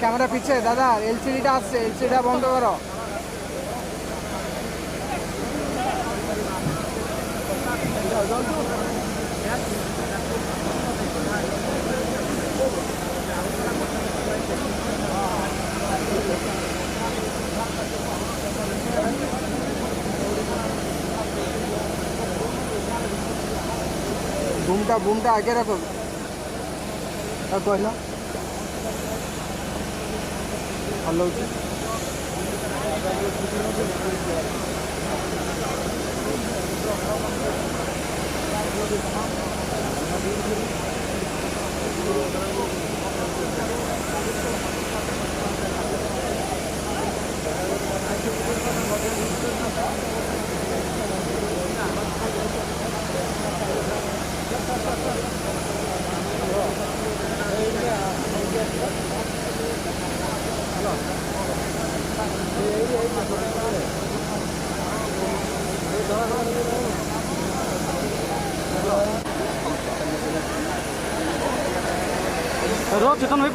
Camera পিছে দাদা, এলসিডিটা আসছে, এলসিডিটা বন্ধ করো। বুমটা আগে রাখো কহিল ଭଲ ହେଉଛି। চেতন ভাই